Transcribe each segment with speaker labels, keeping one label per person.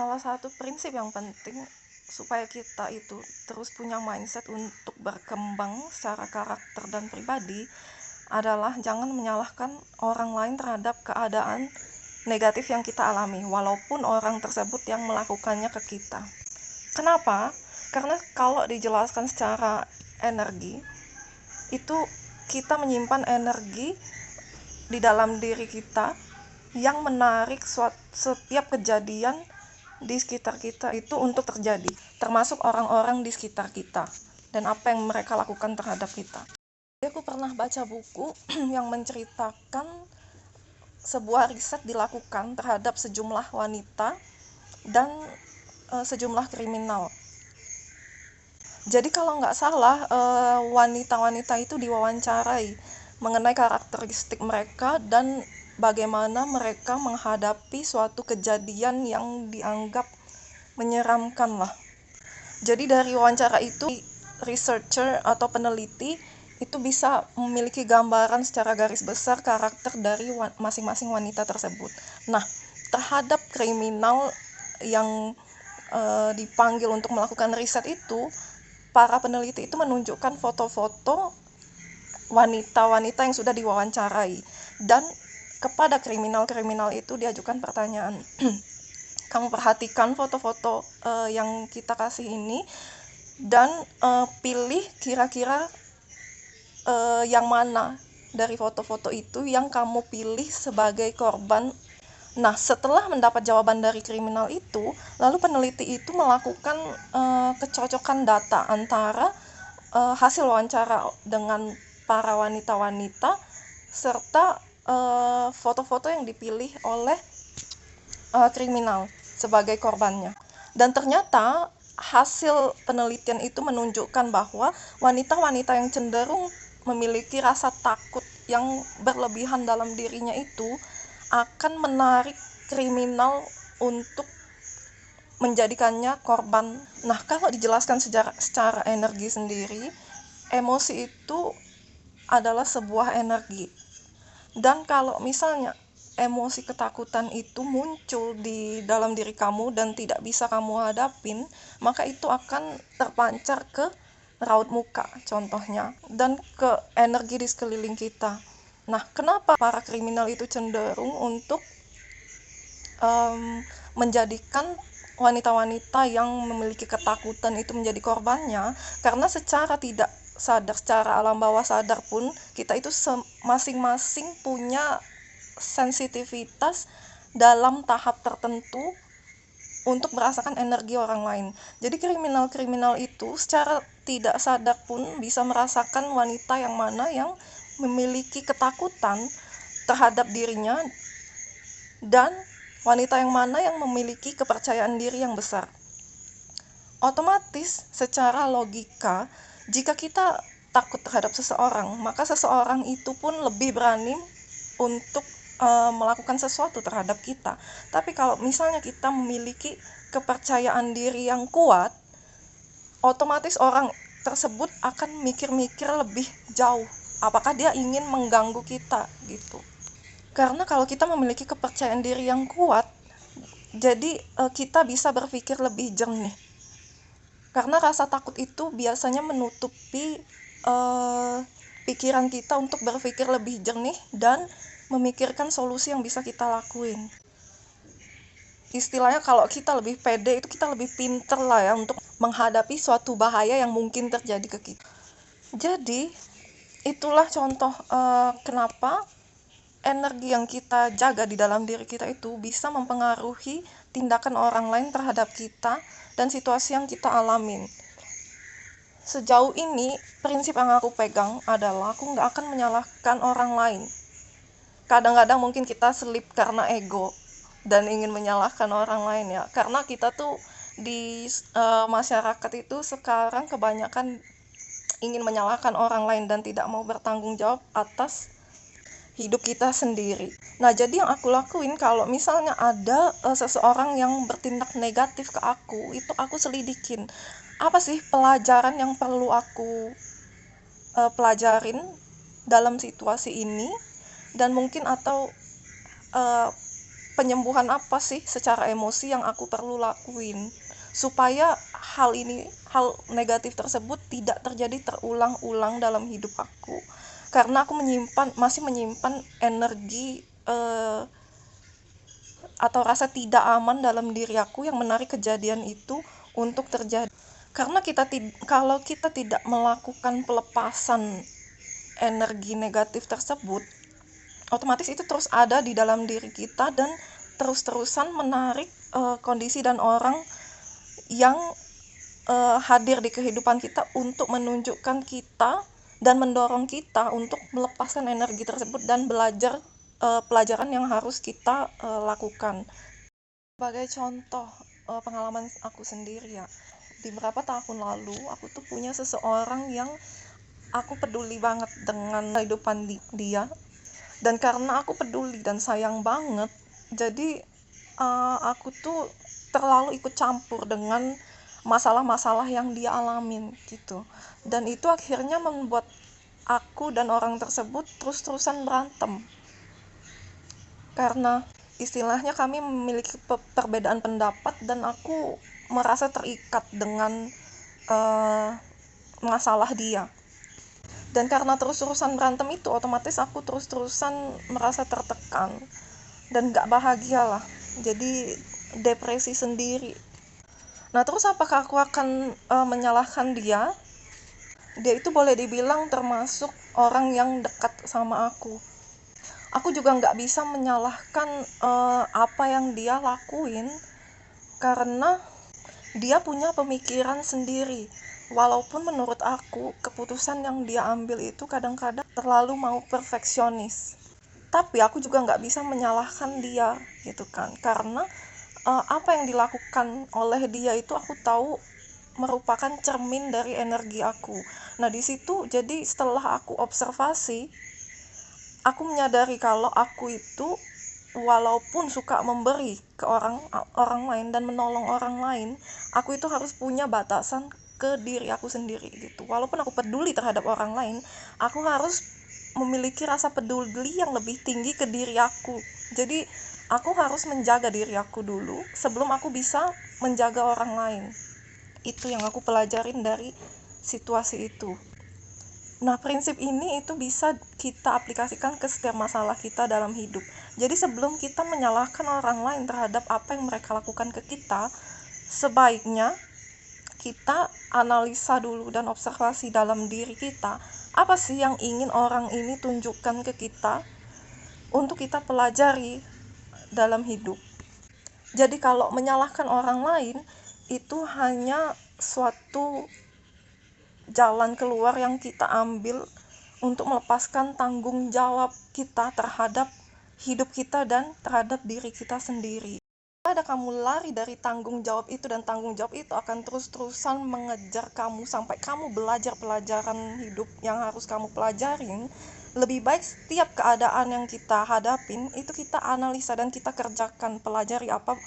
Speaker 1: Salah satu prinsip yang penting supaya kita itu terus punya mindset untuk berkembang secara karakter dan pribadi adalah jangan menyalahkan orang lain terhadap keadaan negatif yang kita alami, walaupun orang tersebut yang melakukannya ke kita. Kenapa? Karena kalau dijelaskan secara energi, itu kita menyimpan energi di dalam diri kita yang menarik setiap kejadian di sekitar kita itu untuk terjadi, termasuk orang-orang di sekitar kita dan apa yang mereka lakukan terhadap kita. Aku pernah baca buku yang menceritakan sebuah riset dilakukan terhadap sejumlah wanita dan sejumlah kriminal. Jadi kalau nggak salah, wanita-wanita itu diwawancarai mengenai karakteristik mereka dan bagaimana mereka menghadapi suatu kejadian yang dianggap menyeramkan lah. Jadi dari wawancara itu, researcher atau peneliti itu bisa memiliki gambaran secara garis besar karakter dari masing-masing wanita tersebut. Nah, terhadap kriminal yang dipanggil untuk melakukan riset itu, para peneliti itu menunjukkan foto-foto wanita-wanita yang sudah diwawancarai, dan kepada kriminal-kriminal itu diajukan pertanyaan, kamu perhatikan foto-foto yang kita kasih ini dan pilih kira-kira yang mana dari foto-foto itu yang kamu pilih sebagai korban. Nah, setelah mendapat jawaban dari kriminal itu, lalu peneliti itu melakukan kecocokan data antara hasil wawancara dengan para wanita-wanita serta foto-foto yang dipilih oleh kriminal sebagai korbannya. Dan ternyata hasil penelitian itu menunjukkan bahwa wanita-wanita yang cenderung memiliki rasa takut yang berlebihan dalam dirinya itu akan menarik kriminal untuk menjadikannya korban. Nah, kalau dijelaskan secara energi sendiri, emosi itu adalah sebuah energi. Dan kalau misalnya emosi ketakutan itu muncul di dalam diri kamu dan tidak bisa kamu hadapin, maka itu akan terpancar ke raut muka contohnya, dan ke energi di sekeliling kita. Nah, kenapa para kriminal itu cenderung untuk menjadikan wanita-wanita yang memiliki ketakutan itu menjadi korbannya? Karena secara tidak sadar, secara alam bawah sadar pun, kita itu masing-masing punya sensitivitas dalam tahap tertentu untuk merasakan energi orang lain. Jadi kriminal-kriminal itu secara tidak sadar pun bisa merasakan wanita yang mana yang memiliki ketakutan terhadap dirinya dan wanita yang mana yang memiliki kepercayaan diri yang besar. Otomatis secara logika, jika kita takut terhadap seseorang, maka seseorang itu pun lebih berani untuk melakukan sesuatu terhadap kita. Tapi kalau misalnya kita memiliki kepercayaan diri yang kuat, otomatis orang tersebut akan mikir-mikir lebih jauh apakah dia ingin mengganggu kita gitu. Karena kalau kita memiliki kepercayaan diri yang kuat, jadi kita bisa berpikir lebih jernih. Karena rasa takut itu biasanya menutupi pikiran kita untuk berpikir lebih jernih dan memikirkan solusi yang bisa kita lakuin. Istilahnya kalau kita lebih pede, itu kita lebih pinter lah ya untuk menghadapi suatu bahaya yang mungkin terjadi ke kita. Jadi itulah contoh kenapa energi yang kita jaga di dalam diri kita itu bisa mempengaruhi tindakan orang lain terhadap kita dan situasi yang kita alamin. Sejauh ini prinsip yang aku pegang adalah aku nggak akan menyalahkan orang lain. Kadang-kadang mungkin kita selip karena ego dan ingin menyalahkan orang lain ya, karena kita tuh di masyarakat itu sekarang kebanyakan ingin menyalahkan orang lain dan tidak mau bertanggung jawab atas hidup kita sendiri. Nah, jadi yang aku lakuin kalau misalnya ada seseorang yang bertindak negatif ke aku, itu aku selidikin apa sih pelajaran yang perlu aku pelajarin dalam situasi ini, dan mungkin atau penyembuhan apa sih secara emosi yang aku perlu lakuin supaya hal negatif tersebut tidak terjadi terulang-ulang dalam hidup aku, karena aku masih menyimpan energi atau rasa tidak aman dalam diri aku yang menarik kejadian itu untuk terjadi. Karena kalau kita tidak melakukan pelepasan energi negatif tersebut, otomatis itu terus ada di dalam diri kita dan terus-terusan menarik kondisi dan orang yang hadir di kehidupan kita untuk menunjukkan kita dan mendorong kita untuk melepaskan energi tersebut dan belajar pelajaran yang harus kita lakukan. Sebagai contoh pengalaman aku sendiri ya, di beberapa tahun lalu aku tuh punya seseorang yang aku peduli banget dengan kehidupan dia, dan karena aku peduli dan sayang banget, jadi aku tuh terlalu ikut campur dengan masalah-masalah yang dia alamin gitu, dan itu akhirnya membuat aku dan orang tersebut terus-terusan berantem karena istilahnya kami memiliki perbedaan pendapat dan aku merasa terikat dengan masalah dia. Dan karena terus-terusan berantem itu, otomatis aku terus-terusan merasa tertekan dan gak bahagia lah, jadi depresi sendiri. Nah terus apakah aku akan menyalahkan dia? Dia itu boleh dibilang termasuk orang yang dekat sama aku. Aku juga nggak bisa menyalahkan apa yang dia lakuin, karena dia punya pemikiran sendiri. Walaupun menurut aku keputusan yang dia ambil itu kadang-kadang terlalu mau perfeksionis, tapi aku juga nggak bisa menyalahkan dia gitu kan, karena apa yang dilakukan oleh dia itu aku tahu merupakan cermin dari energi aku. Nah di situ jadi setelah aku observasi, aku menyadari kalau aku itu walaupun suka memberi ke orang lain dan menolong orang lain, aku itu harus punya batasan ke diri aku sendiri gitu. Walaupun aku peduli terhadap orang lain, aku harus memiliki rasa peduli yang lebih tinggi ke diri aku. Jadi aku harus menjaga diri aku dulu sebelum aku bisa menjaga orang lain. Itu yang aku pelajarin dari situasi itu. Nah, prinsip ini itu bisa kita aplikasikan ke setiap masalah kita dalam hidup. Jadi sebelum kita menyalahkan orang lain terhadap apa yang mereka lakukan ke kita, sebaiknya kita analisa dulu dan observasi dalam diri kita, apa sih yang ingin orang ini tunjukkan ke kita untuk kita pelajari dalam hidup. Jadi kalau menyalahkan orang lain itu hanya suatu jalan keluar yang kita ambil untuk melepaskan tanggung jawab kita terhadap hidup kita dan terhadap diri kita sendiri. Ada kamu lari dari tanggung jawab itu, dan tanggung jawab itu akan terus-terusan mengejar kamu sampai kamu belajar pelajaran hidup yang harus kamu pelajarin. Lebih baik setiap keadaan yang kita hadapin itu kita analisa dan kita kerjakan, pelajari apa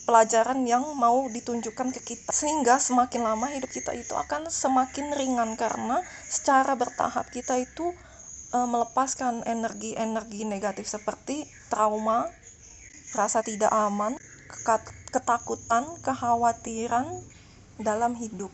Speaker 1: pelajaran yang mau ditunjukkan ke kita, sehingga semakin lama hidup kita itu akan semakin ringan karena secara bertahap kita itu melepaskan energi-energi negatif seperti trauma, rasa tidak aman, ketakutan, kekhawatiran dalam hidup.